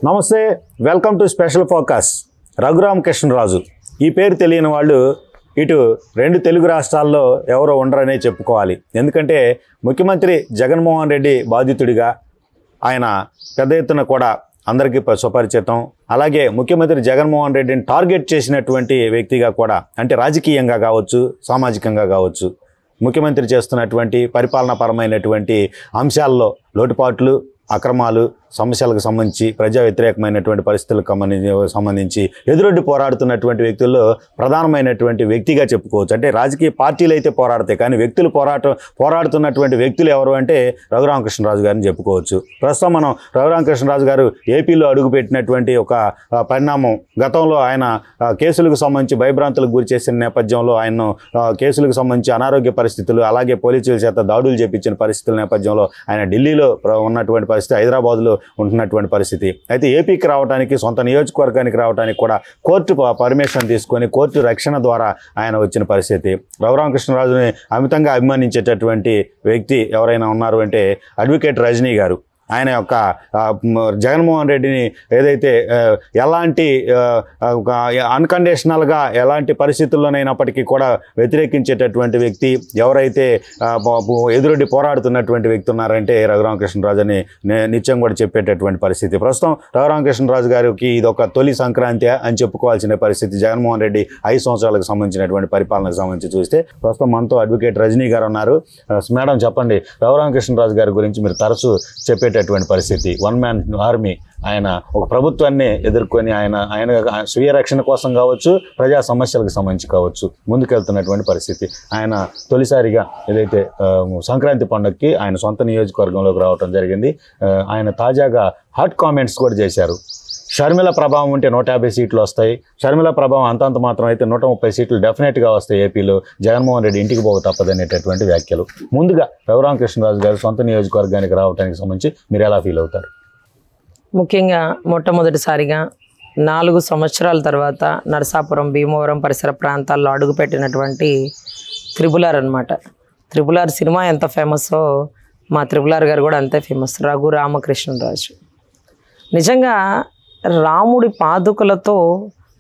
నమస్తే, welcome to special focus. Raghuramakrishnaraju ఈ పేరు తెలియని వాళ్ళు ఇటు రెండు తెలుగు రాష్ట్రాల్లో ఎవరో ఉండరనే చెప్పుకోవాలి. ఎందుకంటే ముఖ్యమంత్రి జగన్మోహన్ రెడ్డి బాధితుడిగా ఆయన పెద్ద ఎత్తున కూడా అందరికీ సుపరిచితం. అలాగే ముఖ్యమంత్రి జగన్మోహన్ రెడ్డిని టార్గెట్ చేసినటువంటి వ్యక్తిగా కూడా, అంటే రాజకీయంగా కావచ్చు, సామాజికంగా కావచ్చు, ముఖ్యమంత్రి చేస్తున్నటువంటి పరిపాలనాపరమైనటువంటి అంశాల్లో లోటుపాట్లు, అక్రమాలు, సమస్యలకు సంబంధించి, ప్రజా వ్యతిరేకమైనటువంటి పరిస్థితులకు సంబంధించి ఎదురొడ్డి పోరాడుతున్నటువంటి వ్యక్తుల్లో ప్రధానమైనటువంటి వ్యక్తిగా చెప్పుకోవచ్చు. అంటే రాజకీయ పార్టీలు అయితే పోరాడతాయి, కానీ వ్యక్తులు పోరాడుతున్నటువంటి వ్యక్తులు ఎవరు అంటే రఘురామకృష్ణరాజు గారిని చెప్పుకోవచ్చు. ప్రస్తుతం మనం రఘురామకృష్ణరాజు గారు ఏపీలో అడుగుపెట్టినటువంటి ఒక పరిణామం, గతంలో ఆయన కేసులకు సంబంధించి భయభ్రాంతులకు గురి చేసిన నేపథ్యంలో, ఆయన్ను కేసులకు సంబంధించి అనారోగ్య పరిస్థితులు, అలాగే పోలీసుల చేత దాడులు చేపించిన పరిస్థితుల నేపథ్యంలో ఆయన ఢిల్లీలో ఉన్నటువంటి పరిస్థితి, హైదరాబాద్లో ఉంటున్నటువంటి పరిస్థితి. అయితే ఏపీకి రావడానికి, సొంత నియోజకవర్గానికి రావడానికి కూడా కోర్టు పర్మిషన్ తీసుకొని కోర్టు రక్షణ ద్వారా ఆయన వచ్చిన పరిస్థితి. రఘురామకృష్ణరాజుని అమితంగా అభిమానించేటటువంటి వ్యక్తి ఎవరైనా ఉన్నారు అంటే అడ్వకేట్ రజనీ గారు. ఆయన యొక్క జగన్మోహన్ రెడ్డిని ఏదైతే ఎలాంటి అన్కండిషనల్గా ఎలాంటి పరిస్థితుల్లోనైనప్పటికీ కూడా వ్యతిరేకించేటటువంటి వ్యక్తి, ఎవరైతే ఎదురొడ్డి పోరాడుతున్నటువంటి వ్యక్తి ఉన్నారంటే రఘురామకృష్ణరాజు అని నిత్యం కూడా చెప్పేటటువంటి పరిస్థితి. ప్రస్తుతం రఘురామకృష్ణరాజు గారికి ఇది ఒక తొలి సంక్రాంతి అని చెప్పుకోవాల్సిన పరిస్థితి. జగన్మోహన్ రెడ్డి 5 సంవత్సరాలకు సంబంధించినటువంటి పరిపాలనకు సంబంధించి చూస్తే ప్రస్తుతం మనతో అడ్వకేట్ రజనీ గారు ఉన్నారు. మేడం, చెప్పండి, రఘురామకృష్ణరాజు గారి గురించి మీరు తరచూ చెప్పేటటువంటి పరిస్థితి. One man army. ఆయన ఒక ప్రభుత్వాన్ని ఎదుర్కొని ఆయన స్వీయ రక్షణ కోసం కావచ్చు, ప్రజా సమస్యలకు సంబంధించి కావచ్చు ముందుకెళ్తున్నటువంటి పరిస్థితి. ఆయన తొలిసారిగా ఏదైతే సంక్రాంతి పండుగకి ఆయన సొంత నియోజకవర్గంలోకి రావడం జరిగింది. ఆయన తాజాగా హాట్ కామెంట్స్ కూడా చేశారు. షర్మిల ప్రభావం ఉంటే 150 సీట్లు వస్తాయి, షర్మిల ప్రభావం అంతంత మాత్రం అయితే 130 సీట్లు డెఫినెట్గా వస్తాయి ఏపీలో, జగన్మోహన్ రెడ్డి ఇంటికి పోక తప్పదనేటటువంటి వ్యాఖ్యలు. ముందుగా రఘురామకృష్ణరాజు గారు సొంత నియోజకవర్గానికి రావడానికి సంబంధించి మీరు ఎలా ఫీల్ అవుతారు? ముఖ్యంగా మొట్టమొదటిసారిగా 4 సంవత్సరాల తర్వాత నరసాపురం, భీమవరం పరిసర ప్రాంతాల్లో అడుగుపెట్టినటువంటి త్రిబుల్-ఆర్ అనమాట. త్రిబుల్-ఆర్ సినిమా ఎంత ఫేమస్సో మా త్రిబుల్-ఆర్ గారు కూడా అంతే ఫేమస్. రఘురామకృష్ణరాజు నిజంగా రాముడి పాదుకలతో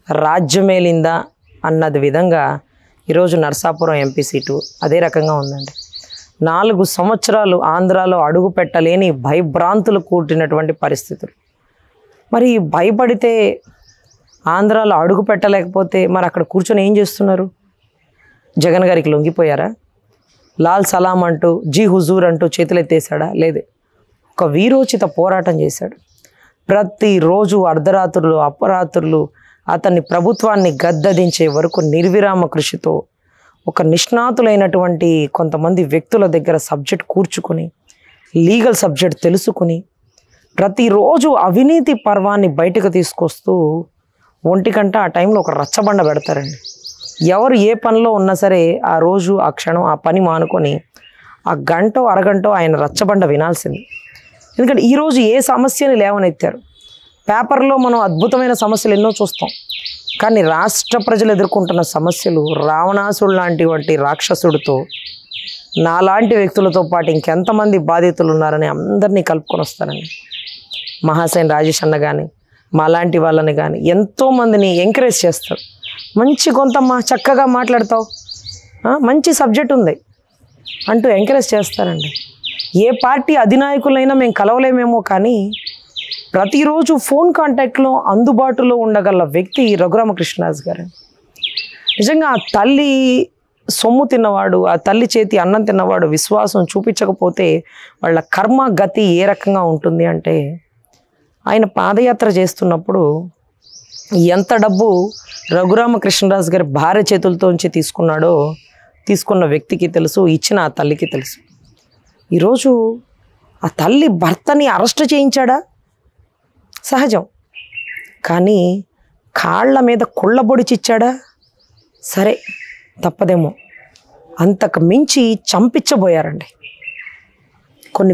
రాజ్యమేలిందా అన్నది విధంగా ఈరోజు నరసాపురం ఎంపీ సీటు అదే రకంగా ఉందండి. 4 సంవత్సరాలు ఆంధ్రాలో అడుగు పెట్టలేని భయభ్రాంతులు కూర్చున్నటువంటి పరిస్థితులు. మరి భయపడితే ఆంధ్రాలో అడుగు పెట్టలేకపోతే మరి అక్కడ కూర్చొని ఏం చేస్తున్నారు? జగన్ గారికి లొంగిపోయారా? లాల్ సలాం అంటూ, జీ హుజూర్ అంటూ చేతులెత్తేసాడా? లేదు. ఒక వీరోచిత పోరాటం చేశాడు. ప్రతిరోజు అర్ధరాత్రులు, అపరాత్రులు అతన్ని ప్రభుత్వాన్ని గద్దదించే వరకు నిర్విరామ కృషితో ఒక నిష్ణాతులైనటువంటి కొంతమంది వ్యక్తుల దగ్గర సబ్జెక్ట్ కూర్చుకొని, లీగల్ సబ్జెక్ట్ తెలుసుకుని, ప్రతిరోజు అవినీతి పర్వాన్ని బయటకు తీసుకొస్తూ ఒంటికంట ఆ టైంలో ఒక రచ్చబండ పెడతారండి. ఎవరు ఏ పనిలో ఉన్నా సరే ఆ రోజు, ఆ క్షణం, ఆ పని మానుకొని ఆ గంటో అరగంటో ఆయన రచ్చబండ వినాల్సింది. ఎందుకంటే ఈరోజు ఏ సమస్యని లేవనెత్తారు? పేపర్లో మనం అద్భుతమైన సమస్యలు ఎన్నో చూస్తాం, కానీ రాష్ట్ర ప్రజలు ఎదుర్కొంటున్న సమస్యలు రావణాసుడు లాంటి రాక్షసుడితో నాలాంటి వ్యక్తులతో పాటు ఇంకెంతమంది బాధితులు ఉన్నారని అందరినీ కలుపుకొని వస్తారండి. మహాసేన్ రాజేష్ అన్న కానీ, మాలాంటి వాళ్ళని కానీ ఎంతోమందిని ఎంకరేజ్ చేస్తారు. మంచి కొంతమ్మా, చక్కగా మాట్లాడతావు, మంచి సబ్జెక్ట్ ఉంది అంటూ ఎంకరేజ్ చేస్తారండి. ఏ పార్టీ అధినాయకులైనా మేము కలవలేమేమో, కానీ ప్రతిరోజు ఫోన్ కాంటాక్ట్లో అందుబాటులో ఉండగల వ్యక్తి రఘురామకృష్ణరాజు గారు. నిజంగా ఆ తల్లి సొమ్ము తిన్నవాడు, ఆ తల్లి చేతి అన్నం తిన్నవాడు విశ్వాసం చూపించకపోతే వాళ్ళ కర్మ గతి ఏ రకంగా ఉంటుంది అంటే, ఆయన పాదయాత్ర చేస్తున్నప్పుడు ఎంత డబ్బు రఘురామకృష్ణరాజు గారి భార్య చేతులతోంచి తీసుకున్న వ్యక్తికి తెలుసు, ఇచ్చిన ఆ తల్లికి తెలుసు. ఈరోజు ఆ తల్లి భర్తని అరెస్ట్ చేయించాడా? సహజం. కానీ కాళ్ళ మీద కుళ్ళబొడిచిచ్చాడా? సరే, తప్పదేమో. అంతకు మించి చంపించబోయారండి.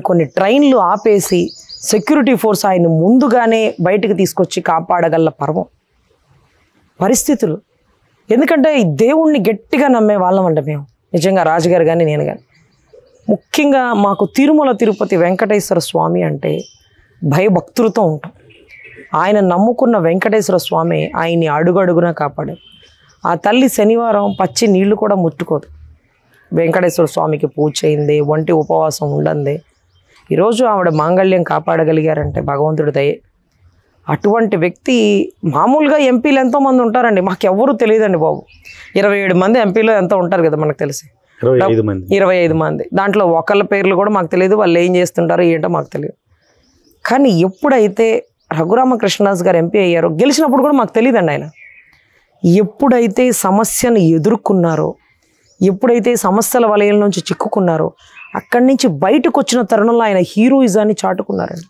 కొన్ని ట్రైన్లు ఆపేసి సెక్యూరిటీ ఫోర్స్ ఆయన ముందుగానే బయటకు తీసుకొచ్చి కాపాడగల పరిస్థితులు. ఎందుకంటే ఈ దేవుణ్ణి గట్టిగా నమ్మే వాళ్ళం అండి మేము. నిజంగా రాజుగారు కానీ నేను కానీ. ముఖ్యంగా మాకు తిరుమల తిరుపతి వెంకటేశ్వర స్వామి అంటే భయభక్తులతో ఉంటాం. ఆయన నమ్ముకున్న వెంకటేశ్వర స్వామి ఆయన్ని అడుగడుగునా కాపాడారు. ఆ తల్లి శనివారం పచ్చి నీళ్లు కూడా ముట్టుకోదు. వెంకటేశ్వర స్వామికి పూజ చేయింది, ఒంటి ఉపవాసం ఉండంది. ఈరోజు ఆవిడ మాంగళ్యం కాపాడగలిగారంటే భగవంతుడి దయే. అటువంటి వ్యక్తి మామూలుగా ఎంపీలు ఎంతోమంది ఉంటారండి, మాకెవ్వరూ తెలియదండి బాబు. 27 మంది ఎంపీలో ఎంతో ఉంటారు కదా మనకు తెలిసి, 25 మంది. దాంట్లో ఒకళ్ళ పేర్లు కూడా మాకు తెలియదు, వాళ్ళు ఏం చేస్తుంటారో ఏంటో మాకు తెలియదు. కానీ ఎప్పుడైతే రఘురామకృష్ణదాస్ గారు ఎంపీ అయ్యారో, గెలిచినప్పుడు కూడా మాకు తెలియదండి ఆయన. ఎప్పుడైతే సమస్యను ఎదుర్కొన్నారో, ఎప్పుడైతే సమస్యల వలయం నుంచి చిక్కుకున్నారో, అక్కడి నుంచి బయటకు వచ్చిన తరుణంలో ఆయన హీరోయిజాన్ని చాటుకున్నారండి.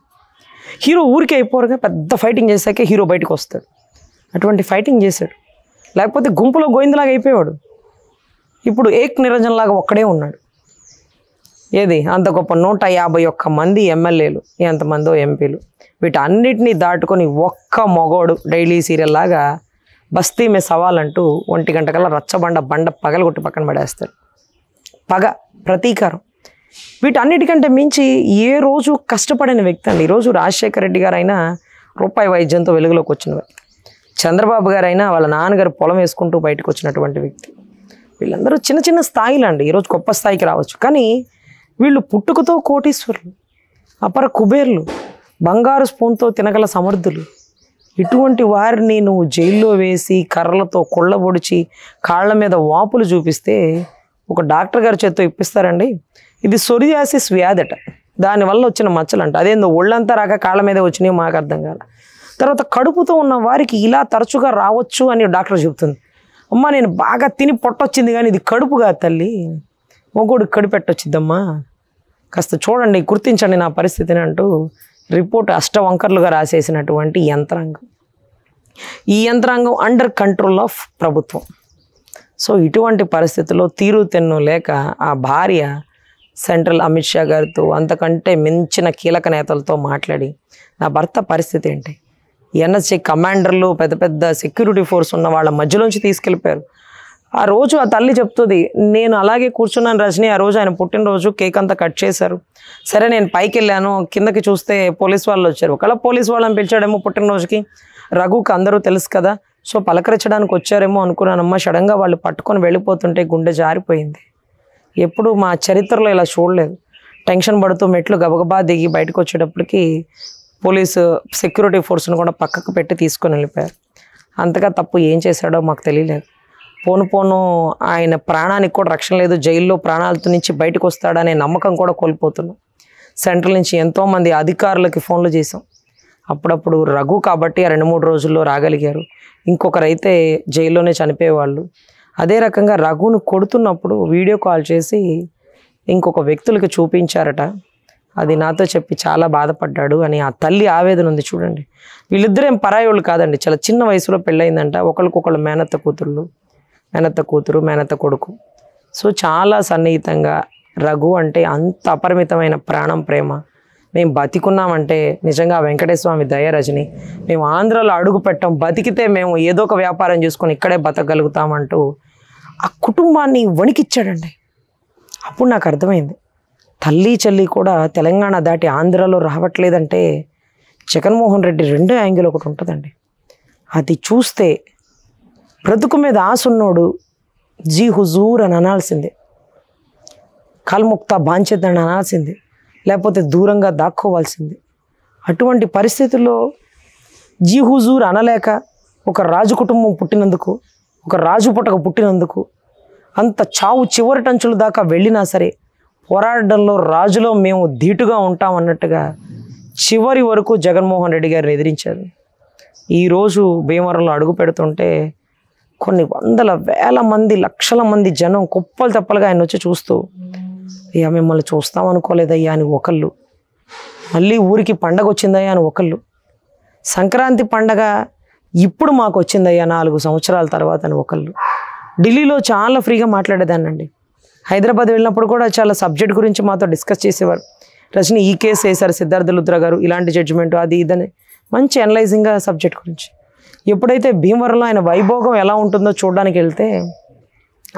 హీరో ఊరికే అయిపోరుగా, పెద్ద ఫైటింగ్ చేశాకే హీరో బయటకు వస్తాడు. అటువంటి ఫైటింగ్ చేశాడు. లేకపోతే గుంపులో గోవిందలాగా అయిపోయాడు. ఇప్పుడు ఏక్ నిరంజన్ లాగా ఒక్కడే ఉన్నాడు. ఏది అంత గొప్ప 151 మంది ఎమ్మెల్యేలు, ఎంతమందో ఎంపీలు, వీటన్నిటినీ దాటుకొని ఒక్క మొగోడు డైలీ సీరియల్ లాగా బస్తీ మే సవాల్ అంటూ 1 గంట కల్లా బండ పగలగొట్టి పక్కన పడేస్తాడు. పగ, ప్రతీకారం, వీటన్నిటికంటే మించి ఏ రోజు కష్టపడిన వ్యక్తి అండి. ఈరోజు రాజశేఖర రెడ్డి గారు అయినా రూపాయి వైద్యంతో వెలుగులోకి వచ్చిన వ్యక్తి. చంద్రబాబు గారు అయినా వాళ్ళ నాన్నగారు పొలం వేసుకుంటూ బయటకు వచ్చినటువంటి వ్యక్తి. వీళ్ళందరూ చిన్న చిన్న స్థాయిలు అండి, ఈరోజు గొప్ప స్థాయికి రావచ్చు. కానీ వీళ్ళు పుట్టుకతో కోటీశ్వరులు, అపర కుబేర్లు, బంగారు స్పూన్తో తినగల సమర్థులు. ఇటువంటి వారిని నువ్వు జైల్లో వేసి కర్రలతో కొళ్ళబొడిచి కాళ్ళ మీద వాపులు చూపిస్తే ఒక డాక్టర్ గారి చేత్తో ఇప్పిస్తారండి. ఇది సొరియాసిస్ వ్యాధట, దానివల్ల వచ్చిన మచ్చలంట. అదేందో ఒళ్ళంతా రాక కాళ్ళ మీద వచ్చినాయో మాకు అర్థం కాదు. తర్వాత కడుపుతో ఉన్న వారికి ఇలా తరచుగా రావచ్చు అని డాక్టర్ చెబుతుంది. అమ్మ నేను బాగా తిని పొట్టొచ్చింది కానీ ఇది కడుపు కాదు తల్లి, మొగోడు కడుపు పెట్టొచ్చిద్దమ్మా, కాస్త చూడండి గుర్తించండి నా పరిస్థితిని అంటూ రిపోర్ట్ అష్టవంకర్లుగా రాసేసినటువంటి యంత్రాంగం. ఈ యంత్రాంగం అండర్ కంట్రోల్ ఆఫ్ ప్రభుత్వం. సో ఇటువంటి పరిస్థితుల్లో తీరు తెన్ను లేక ఆ భార్య సెంట్రల్ అమిత్ షా గారితో, అంతకంటే మించిన కీలక నేతలతో మాట్లాడి నా భర్త పరిస్థితి ఏంటి, ఎన్ఎస్జీ కమాండర్లు పెద్ద పెద్ద సెక్యూరిటీ ఫోర్స్ ఉన్న వాళ్ళ మధ్యలోంచి తీసుకెళ్ళిపోయారు. ఆ రోజు ఆ తల్లి చెప్తుంది, నేను అలాగే కూర్చున్నాను రజని, ఆ రోజు ఆయన పుట్టినరోజు కేక్ అంతా కట్ చేశారు. సరే నేను పైకి వెళ్ళాను, కిందకి చూస్తే పోలీస్ వాళ్ళు వచ్చారు. ఒకవేళ పోలీస్ వాళ్ళని పిలిచాడేమో పుట్టినరోజుకి, రఘుకి అందరూ తెలుసు కదా, సో పలకరించడానికి వచ్చారేమో అనుకున్నానమ్మా. సడన్గా వాళ్ళు పట్టుకొని వెళ్ళిపోతుంటే గుండె జారిపోయింది. ఎప్పుడు మా చరిత్రలో ఇలా చూడలేదు. టెన్షన్ పడుతూ మెట్లు గబగబా దిగి బయటకు వచ్చేటప్పటికి పోలీసు సెక్యూరిటీ ఫోర్స్ను కూడా పక్కకు పెట్టి తీసుకొని వెళ్ళిపోయారు. అంతగా తప్పు ఏం చేశాడో మాకు తెలియలేదు. పోను ఆయన ప్రాణానికి కూడా రక్షణ లేదు. జైల్లో ప్రాణాలతో నుంచి బయటకు వస్తాడనే నమ్మకం కూడా కోల్పోతున్నాం. సెంట్రల్ నుంచి ఎంతోమంది అధికారులకి ఫోన్లు చేసాం. అప్పుడప్పుడు రఘు కాబట్టి 2-3 రోజుల్లో రాగలిగారు. ఇంకొకరైతే జైల్లోనే చనిపోయేవాళ్ళు. అదే రకంగా రఘును కొడుతున్నప్పుడు వీడియో కాల్ చేసి ఇంకొక వ్యక్తులకి చూపించారట. అది నాతో చెప్పి చాలా బాధపడ్డాడు అని ఆ తల్లి ఆవేదన ఉంది చూడండి. వీళ్ళిద్దరేం పరాయోళ్ళు కాదండి, చాలా చిన్న వయసులో పెళ్ళయిందంట. ఒకరికొకళ్ళు మేనత్త కూతురు మేనత్త కొడుకు. సో చాలా సన్నిహితంగా రఘు అంటే అంత అపరిమితమైన ప్రాణం, ప్రేమ. మేము బతికున్నామంటే నిజంగా వెంకటేశ్వర స్వామి దయ రజని. మేము ఆంధ్రాలో అడుగు పెట్టాం, బతికితే మేము ఏదో ఒక వ్యాపారం చేసుకొని ఇక్కడే బతకగలుగుతామంటూ ఆ కుటుంబాన్ని వణికిచ్చాడండి. అప్పుడు నాకు అర్థమైంది, తల్లి చెల్లి కూడా తెలంగాణ దాటి ఆంధ్రాలో రావట్లేదంటే జగన్మోహన్ రెడ్డి రెండో యాంగిల్ ఒకటి ఉంటుందండి. అది చూస్తే బ్రతుకు మీద ఆశ ఉన్నోడు జీ హుజూర్ అని అనాల్సిందే, కల్ముక్తా బాంచేద్దని అనాల్సిందే, లేకపోతే దూరంగా దాక్కోవాల్సిందే. అటువంటి పరిస్థితుల్లో జీ హుజూర్ అనలేక ఒక రాజు కుటుంబం పుట్టినందుకు, ఒక రాజు పుట్టక పుట్టినందుకు అంత చావు చివరి టంచుల దాకా వెళ్ళినా సరే పోరాటంలో రాజులో మేము ధీటుగా ఉంటామన్నట్టుగా చివరి వరకు జగన్మోహన్ రెడ్డి గారిని ఎదిరించారు. ఈరోజు భీమవరంలో అడుగు పెడుతుంటే కొన్ని వందల వేల మంది, లక్షల మంది జనం కుప్పలు తప్పలుగా ఆయన వచ్చి చూస్తూ, అయ్యా మిమ్మల్ని చూస్తాం అనుకోలేదయ్యా అని ఒకళ్ళు, మళ్ళీ ఊరికి పండగ వచ్చిందయ్యా అని ఒకళ్ళు, సంక్రాంతి పండగ ఇప్పుడు మాకు వచ్చిందయ్యా 4 సంవత్సరాల తర్వాత అని ఒకళ్ళు. ఢిల్లీలో చాలా ఫ్రీగా మాట్లాడేదాన్నండి. హైదరాబాద్ వెళ్ళినప్పుడు కూడా చాలా సబ్జెక్ట్ గురించి మాతో డిస్కస్ చేసేవారు. రజని ఈ కేసు వేశారు సిద్ధార్థ లుత్రా గారు, ఇలాంటి జడ్జిమెంట్ అది ఇదని మంచి అనలైజింగ్గా సబ్జెక్ట్ గురించి. ఎప్పుడైతే భీమవరంలో ఆయన వైభోగం ఎలా ఉంటుందో చూడడానికి వెళ్తే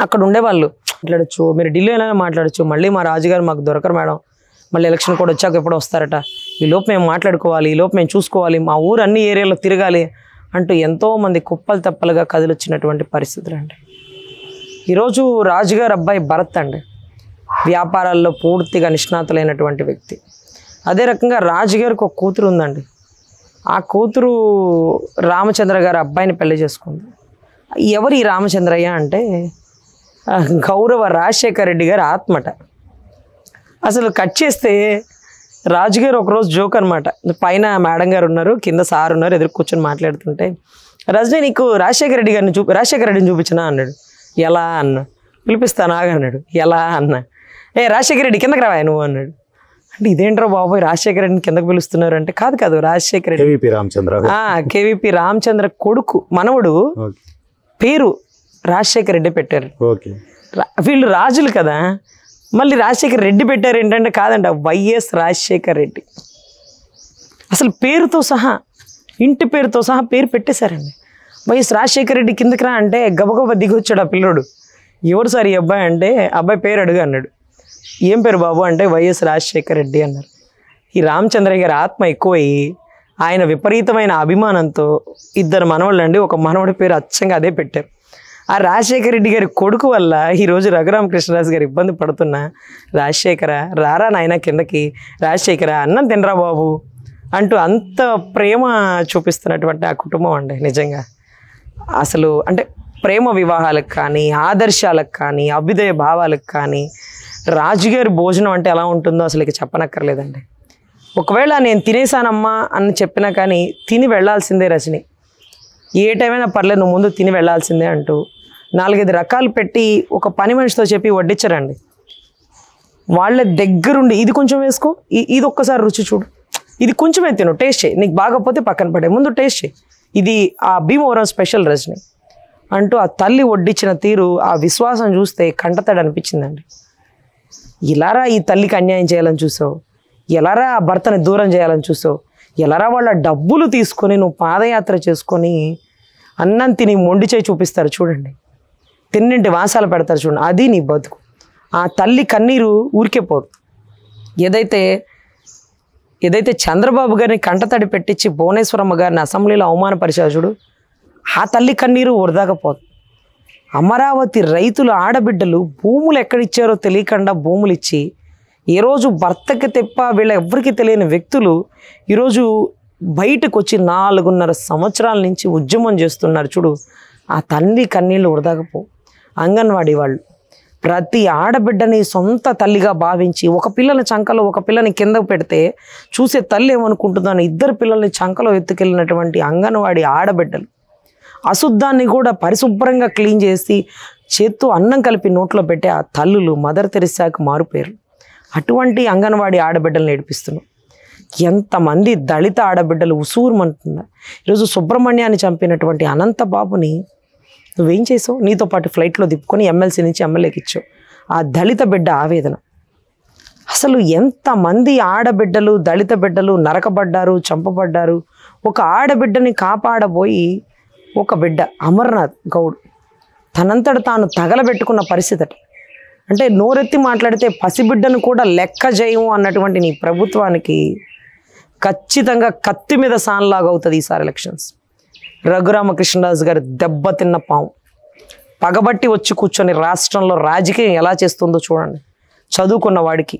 అక్కడ ఉండేవాళ్ళు మాట్లాడచ్చు, మీరు ఢిల్లీ అయినా మాట్లాడచ్చు, మళ్ళీ మా రాజుగారు మాకు దొరకరు మేడం, మళ్ళీ ఎలక్షన్ కూడా వచ్చాక ఎప్పుడు వస్తారట, ఈలోపు మేము మాట్లాడుకోవాలి, ఈలోపు మేము చూసుకోవాలి, మా ఊరు అన్ని ఏరియాలో తిరగాలి అంటూ ఎంతోమంది కుప్పలు తప్పలుగా కదిలొచ్చినటువంటి పరిస్థితులు అండి. ఈరోజు రాజుగారు అబ్బాయి భరత్ అండి, వ్యాపారాల్లో పూర్తిగా నిష్ణాతులైనటువంటి వ్యక్తి. అదే రకంగా రాజుగారికి ఒక కూతురు ఉందండి. ఆ కూతురు రామచంద్ర గారి అబ్బాయిని పెళ్లి చేసుకుంది. ఎవరు ఈ రామచంద్రయ్య అంటే గౌరవ రాజశేఖర రెడ్డి గారి ఆత్మట. అసలు కట్ చేస్తే రాజుగారు ఒకరోజు జోక్ అనమాట. పైన మేడం గారు ఉన్నారు, కింద సార్ ఉన్నారు, ఎదురు కూర్చొని మాట్లాడుతుంటే, రజనీ నీకు రాజశేఖర రెడ్డిని చూపించినా అన్నాడు. ఎలా అన్న, పిలిపిస్తాను ఆగా అన్నాడు. ఎలా అన్న, రాజశేఖర రెడ్డి కిందకి రావా నువ్వు అన్నాడు. అంటే ఇదేంట్రా బాబోయ్ రాజశేఖర రెడ్డిని కిందకు పిలుస్తున్నారు అంటే, కాదు రాజశేఖర రెడ్డి కేవీపీ రామచంద్ర కొడుకు మనవడు పేరు రాజశేఖర రెడ్డి పెట్టారు. వీళ్ళు రాజులు కదా, మళ్ళీ రాజశేఖర రెడ్డి పెట్టారు ఏంటంటే, కాదంట వైఎస్ రాజశేఖర రెడ్డి. అసలు పేరుతో సహా, ఇంటి పేరుతో సహా పేరు పెట్టేశారండి. వైఎస్ రాజశేఖర రెడ్డి కిందకి రా అంటే గబగబా దిగి వచ్చాడు ఆ పిల్లోడు. ఎవరు సార్ ఈ అబ్బాయి అంటే, అబ్బాయి పేరు అడుగు అన్నాడు. ఏం పేరు బాబు అంటే వైఎస్ రాజశేఖర రెడ్డి అన్నారు. ఈ రామచంద్రయ్య గారి ఆత్మ ఎక్కువయ్యి ఆయన విపరీతమైన అభిమానంతో ఇద్దరు మనవాళ్ళు అండి, ఒక మనవడి పేరు అచ్చంగా అదే పెట్టారు. ఆ రాజశేఖర రెడ్డి గారి కొడుకు వల్ల ఈరోజు రఘురామకృష్ణరాజు గారు ఇబ్బంది పడుతున్నా, రాజశేఖర రారా నాయన కిందకి, రాజశేఖర అన్నం తినరా బాబు అంటూ అంత ప్రేమ చూపిస్తున్నటువంటి ఆ కుటుంబం అండి. నిజంగా అసలు అంటే ప్రేమ వివాహాలకు కానీ, ఆదర్శాలకు కానీ, అభ్యుదయ భావాలకు కానీ రాజుగారి భోజనం అంటే ఎలా ఉంటుందో అసలు ఇక చెప్పనక్కర్లేదండి. ఒకవేళ నేను తినేసానమ్మా అని చెప్పినా కానీ తిని వెళ్ళాల్సిందే రజని. ఏ టైమైనా పర్లేదు నువ్వు ముందు తిని వెళ్ళాల్సిందే అంటూ 4-5 రకాలు పెట్టి ఒక పని మనిషితో చెప్పి వడ్డించారండి. వాళ్ళ దగ్గరుండి ఇది కొంచెం వేసుకో, ఇది ఒక్కసారి రుచి చూడు, ఇది కొంచెమే తిను, టేస్ట్ చేయి, నీకు బాగపోతే పక్కన పడే, ముందు టేస్ట్ చేయి, ఇది ఆ భీమవరం స్పెషల్ రజని అంటూ ఆ తల్లి వడ్డించిన తీరు, ఆ విశ్వాసం చూస్తే కంటతడి అనిపించిందండి. ఇలారా ఈ తల్లికి అన్యాయం చేయాలని చూసావు, ఎలారా ఆ భర్తని దూరం చేయాలని చూసావు, ఎలారా వాళ్ళ డబ్బులు తీసుకొని నువ్వు పాదయాత్ర చేసుకొని అన్నం తిని మొండి చేయి చూపిస్తారు చూడండి, తిన్నింటి వాసాలు పెడతారు చూడండి, అది నీ బతుకు. ఆ తల్లి కన్నీరు ఊరికే పోదు. ఏదైతే చంద్రబాబు గారిని కంటతడి పెట్టించి భువనేశ్వరమ్మ గారిని అసెంబ్లీలో అవమానపరిచారు చూడు, ఆ తల్లి కన్నీరు వృధాకపోదు. అమరావతి రైతుల ఆడబిడ్డలు భూములు ఎక్కడిచ్చారో తెలియకుండా భూములు ఇచ్చి, ఏ రోజు భర్తకి తెప్ప వీళ్ళ ఎవరికి తెలియని వ్యక్తులు ఈరోజు బయటకు వచ్చి 4.5 సంవత్సరాల నుంచి ఉద్యమం చేస్తున్నారు చూడు, ఆ తల్లి కన్నీళ్ళు వృధాకపో. అంగన్వాడీ వాళ్ళు ప్రతి ఆడబిడ్డని సొంత తల్లిగా భావించి, ఒక పిల్లని చంకలో ఒక పిల్లని కింద పెడితే చూసే తల్లి ఏమనుకుంటుందని 2 పిల్లల్ని చంకలో ఎత్తుకెళ్ళినటువంటి అంగన్వాడీ ఆడబిడ్డలు, అశుద్ధాన్ని కూడా పరిశుభ్రంగా క్లీన్ చేసి చేత్తో అన్నం కలిపి నోట్లో పెట్టే ఆ తల్లులు మదర్ తెరిసాకు మారుపేరు. అటువంటి అంగన్వాడీ ఆడబిడ్డలు నేర్పిస్తున్నాం. ఎంతమంది దళిత ఆడబిడ్డలు ఉసూరుమంటున్నారు. ఈరోజు సుబ్రహ్మణ్యాన్ని చంపినటువంటి అనంతబాబుని నువ్వేం చేసావు? నీతో పాటు ఫ్లైట్లో తిప్పుకొని ఎమ్మెల్సీ నుంచి ఎమ్మెల్యేకి ఇచ్చావు. ఆ దళిత బిడ్డ ఆవేదన. అసలు ఎంతమంది ఆడబిడ్డలు, దళిత బిడ్డలు నరకబడ్డారు, చంపబడ్డారు. ఒక ఆడబిడ్డని కాపాడబోయి ఒక బిడ్డ అమర్నాథ్ గౌడ్ తనంతట తాను తగలబెట్టుకున్న పరిస్థితి. అంటే నోరెత్తి మాట్లాడితే పసిబిడ్డను కూడా లెక్క చేయము అన్నటువంటి నీ ప్రభుత్వానికి ఖచ్చితంగా కత్తి మీద సాన్లాగా అవుతుంది ఈసారి ఎలక్షన్స్. రఘురామకృష్ణరాజు గారు దెబ్బతిన్న పాము పగబట్టి వచ్చి కూర్చొని రాష్ట్రంలో రాజకీయం ఎలా చేస్తుందో చూడండి. చదువుకున్న వాడికి,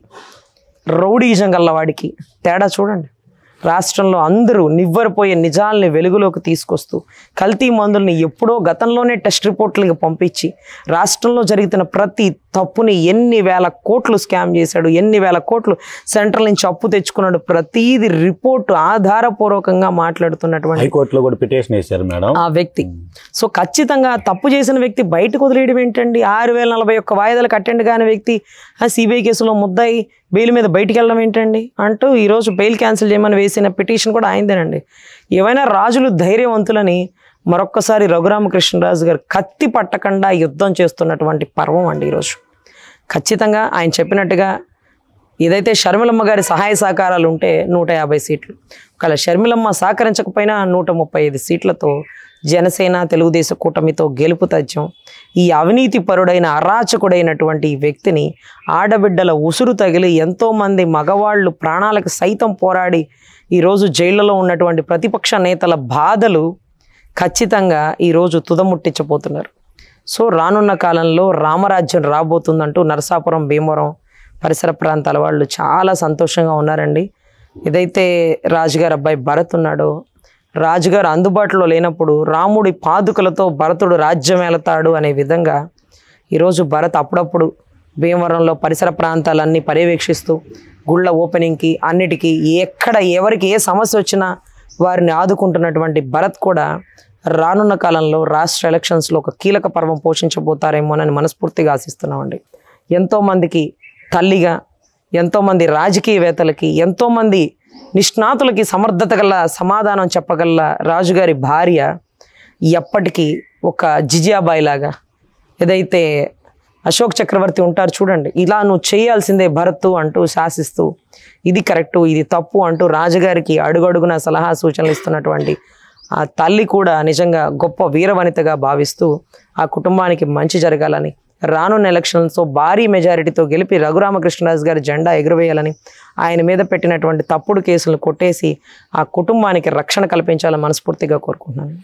రౌడీజం గల్ల వాడికి తేడా చూడండి. రాష్ట్రంలో అందరూ నివ్వెరపోయే నిజాలని వెలుగులోకి తీసుకొస్తూ కల్తీ మందుల్ని ఎప్పుడో గతంలోనే టెస్ట్ రిపోర్ట్లకి పంపించి రాష్ట్రంలో జరుగుతున్న ప్రతి తప్పుని ఎన్ని వేల కోట్లు స్కామ్ చేశాడు, ఎన్ని వేల కోట్లు సెంట్రల్ నుంచి అప్పు తెచ్చుకున్నాడు, ప్రతిదీ రిపోర్టు ఆధారపూర్వకంగా మాట్లాడుతున్నటువంటి హైకోర్టులో కూడా పిటిషన్ వేశారు మేడం ఆ వ్యక్తి. సో ఖచ్చితంగా తప్పు చేసిన వ్యక్తి బయటకు వదిలేయడం ఏంటండి? 6,041 వాయిదాలకు అటెండ్ కాని వ్యక్తి సిబిఐ కేసులో ముద్దాయి బెయిల్ మీద బయటికి వెళ్ళడం ఏంటండి అంటూ ఈరోజు బెయిల్ క్యాన్సిల్ చేయమని వేసిన పిటిషన్ కూడా ఆయనదేనండి. ఏవైనా రాజులు ధైర్యవంతులని మరొక్కసారి రఘురామకృష్ణరాజు గారు కత్తి పట్టకుండా యుద్ధం చేస్తున్నటువంటి పర్వం అండి ఈరోజు. ఖచ్చితంగా ఆయన చెప్పినట్టుగా ఏదైతే షర్మిలమ్మ గారి సహాయ సహకారాలు ఉంటే 150 సీట్లు, ఒకవేళ షర్మిలమ్మ సహకరించకపోయినా 135 సీట్లతో జనసేన తెలుగుదేశం కూటమితో గెలుపు తథ్యం. ఈ అవినీతి పరుడైన అరాచకుడైనటువంటి ఈ వ్యక్తిని ఆడబిడ్డల ఉసురు తగిలి ఎంతోమంది మగవాళ్ళు ప్రాణాలకు సైతం పోరాడి ఈరోజు జైళ్ళలో ఉన్నటువంటి ప్రతిపక్ష నేతల బాధలు ఖచ్చితంగా ఈరోజు తుదముట్టించబోతున్నారు. సో రానున్న కాలంలో రామరాజ్యం రాబోతుందంటూ నరసాపురం భీమవరం పరిసర ప్రాంతాల వాళ్ళు చాలా సంతోషంగా ఉన్నారండి. ఏదైతే రాజుగారు అబ్బాయి భరత్ ఉన్నాడో, రాజుగారు అందుబాటులో లేనప్పుడు రాముడి పాదుకలతో భరతుడు రాజ్యం ఏలతాడు అనే విధంగా ఈరోజు భరత్ అప్పుడప్పుడు భీమవరంలో పరిసర ప్రాంతాలన్నీ పర్యవేక్షిస్తూ గుళ్ళ ఓపెనింగ్కి అన్నిటికీ ఎక్కడ ఎవరికి ఏ సమస్య వచ్చినా వారిని ఆదుకుంటున్నటువంటి భరత్ కూడా రానున్న కాలంలో రాష్ట్ర ఎలక్షన్స్లో ఒక కీలక పర్వం పోషించబోతారేమోనని మనస్ఫూర్తిగా ఆశిస్తున్నామండి. ఎంతోమందికి తల్లిగా, ఎంతోమంది రాజకీయవేత్తలకి, ఎంతోమంది నిష్ణాతులకి సమర్థత గల సమాధానం చెప్పగల రాజుగారి భార్య ఎప్పటికీ ఒక జిజియాబాయి లాగా, ఏదైతే అశోక్ చక్రవర్తి ఉంటారు చూడండి, ఇలా నువ్వు చేయాల్సిందే భరత్ అంటూ శాసిస్తూ ఇది కరెక్టు ఇది తప్పు అంటూ రాజుగారికి అడుగడుగున సలహా సూచనలు ఇస్తున్నటువంటి ఆ తల్లి కూడా నిజంగా గొప్ప వీరవనితగా భావిస్తూ ఆ కుటుంబానికి మంచి జరగాలని, రానున్న ఎలక్షన్స్తో భారీ మెజారిటీతో గెలిపి రఘురామకృష్ణరాజు గారి జెండా ఎగురవేయాలని, ఆయన మీద పెట్టినటువంటి తప్పుడు కేసులను కొట్టేసి ఆ కుటుంబానికి రక్షణ కల్పించాలని మనస్ఫూర్తిగా కోరుకుంటున్నాను.